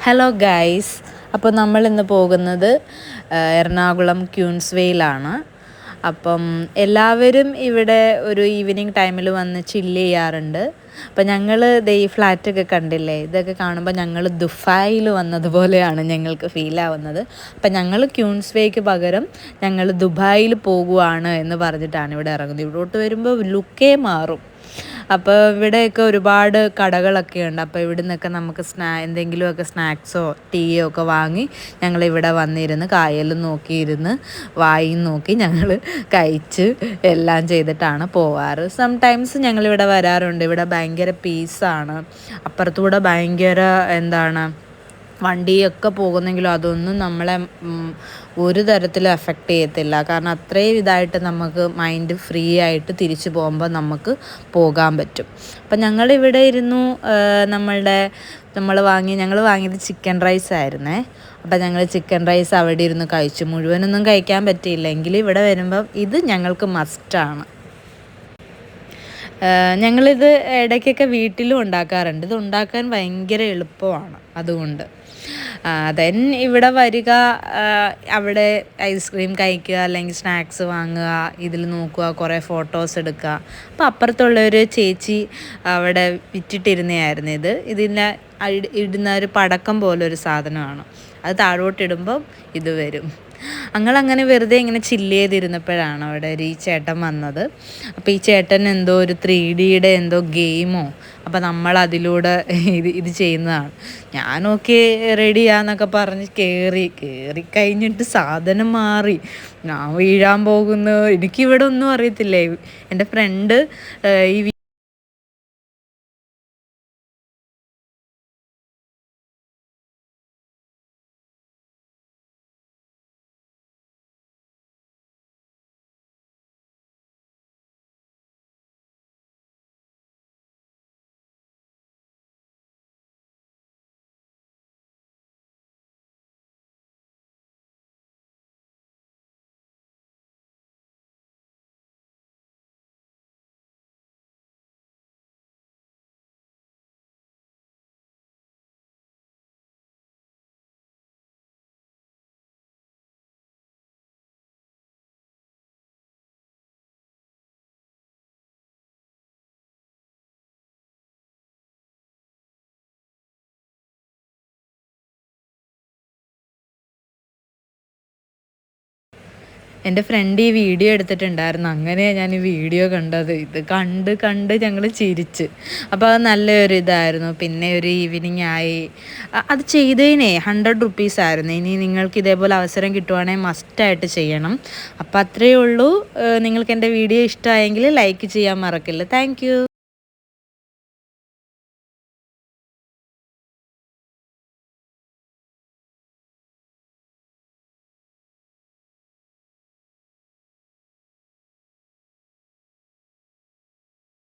Hello guys, അപ്പോൾ നമ്മൾ ഇന്ന് പോകുന്നത് എറണാകുളം ക്യൂൻസ്വേയിലാണ്. അപ്പം എല്ലാവരും ഇവിടെ ഒരു ഈവനിങ് ടൈമിൽ വന്ന് ചില്ല് ചെയ്യാറുണ്ട്. അപ്പം ഞങ്ങൾ ഈ ഫ്ലാറ്റൊക്കെ കണ്ടില്ലേ, ഇതൊക്കെ കാണുമ്പോൾ ഞങ്ങൾ ദുബായിൽ വന്നതുപോലെയാണ് ഞങ്ങൾക്ക് ഫീൽ ആവുന്നത്. അപ്പം ഞങ്ങൾ ക്യൂൻസ്വേക്ക് പകരം ഞങ്ങൾ ദുബായിൽ പോകുവാണ് എന്ന് പറഞ്ഞിട്ടാണ് ഇവിടെ ഇറങ്ങുന്നത്. ഇവിടോട്ട് വരുമ്പോൾ ലുക്കേ മാറും. അപ്പോൾ ഇവിടെയൊക്കെ ഒരുപാട് കടകളൊക്കെ ഉണ്ട്. അപ്പോൾ ഇവിടെ നിന്നൊക്കെ നമുക്ക് എന്തെങ്കിലുമൊക്കെ സ്നാക്സോ ടീയോ ഒക്കെ വാങ്ങി ഞങ്ങളിവിടെ വന്നിരുന്ന് കായലും നോക്കിയിരുന്ന് വായും നോക്കി ഞങ്ങൾ കഴിച്ച് എല്ലാം ചെയ്തിട്ടാണ് പോവാറ്. സംടൈംസ് ഞങ്ങളിവിടെ വരാറുണ്ട്. ഇവിടെ ഭയങ്കര പീസാണ്. അപ്പുറത്തൂടെ ഭയങ്കര വണ്ടിയൊക്കെ പോകുന്നെങ്കിലും അതൊന്നും നമ്മളെ ഒരു തരത്തിലും എഫക്റ്റ് ചെയ്യത്തില്ല. കാരണം അത്രയും ഇതായിട്ട് നമുക്ക് മൈൻഡ് ഫ്രീ ആയിട്ട് തിരിച്ചു പോകുമ്പോൾ നമുക്ക് പോകാൻ പറ്റും. അപ്പം ഞങ്ങളിവിടെ ഇരുന്നു. ഞങ്ങൾ വാങ്ങിയത് ചിക്കൻ റൈസ് ആയിരുന്നേ. അപ്പം ഞങ്ങൾ ചിക്കൻ റൈസ് അവിടെ ഇരുന്ന് കഴിച്ചു. മുഴുവനൊന്നും കഴിക്കാൻ പറ്റിയില്ല, എങ്കിലും ഇവിടെ വരുമ്പം ഇത് ഞങ്ങൾക്ക് മസ്റ്റാണ്. ഞങ്ങളിത് ഇടയ്ക്കൊക്കെ വീട്ടിലും ഉണ്ടാക്കാറുണ്ട്. ഇത് ഉണ്ടാക്കാൻ ഭയങ്കര എളുപ്പമാണ്. അതുകൊണ്ട് ദെൻ ഇവിടെ വരിക, അവിടെ ഐസ്ക്രീം കഴിക്കുക, അല്ലെങ്കിൽ സ്നാക്സ് വാങ്ങുക, ഇതിൽ നോക്കുക, കുറേ ഫോട്ടോസ് എടുക്കുക. അപ്പോൾ അപ്പുറത്തുള്ളൊരു ചേച്ചി അവിടെ വിറ്റിട്ടിരുന്നതായിരുന്നു ഇതിൻ്റെ ഇടുന്ന ഒരു പടക്കം പോലൊരു സാധനമാണ്. അത് താഴോട്ടിടുമ്പം ഇത് വരും. ഞങ്ങളങ്ങനെ വെറുതെ ഇങ്ങനെ ചില്ല് ചെയ്തിരുന്നപ്പോഴാണ് അവിടെ ഒരു ഈ ചേട്ടൻ വന്നത്. അപ്പോൾ ഈ ചേട്ടൻ എന്തോ ഒരു 3Dയുടെ എന്തോ ഗെയിമോ, അപ്പോൾ നമ്മൾ അതിലൂടെ ഇത് ചെയ്യുന്നതാണ്. ഞാനൊക്കെ റെഡിയാന്നൊക്കെ പറഞ്ഞ് കയറി കഴിഞ്ഞിട്ട് സാധനം മാറി. ഞാൻ വീഴാൻ പോകുന്നു. എനിക്കിവിടെ ഒന്നും അറിയത്തില്ലേ. എൻ്റെ ഫ്രണ്ട് ഈ എൻ്റെ ഫ്രണ്ട് ഈ വീഡിയോ എടുത്തിട്ടുണ്ടായിരുന്നു. അങ്ങനെയാണ് ഞാൻ ഈ വീഡിയോ കണ്ടത്. ഇത് കണ്ട് ഞങ്ങൾ ചിരിച്ച്. അപ്പോൾ അത് നല്ലൊരു ഇതായിരുന്നു. പിന്നെ ഒരു ഈവനിങ് ആയി. അത് ചെയ്തതിനേ 100 റുപ്പീസ് ആയിരുന്നു. ഇനി നിങ്ങൾക്ക് ഇതേപോലെ അവസരം കിട്ടുവാണെങ്കിൽ മസ്റ്റായിട്ട് ചെയ്യണം. അപ്പോൾ അത്രയേ ഉള്ളൂ. നിങ്ങൾക്ക് എൻ്റെ വീഡിയോ ഇഷ്ടമായെങ്കിൽ ലൈക്ക് ചെയ്യാൻ മറക്കില്ല. താങ്ക്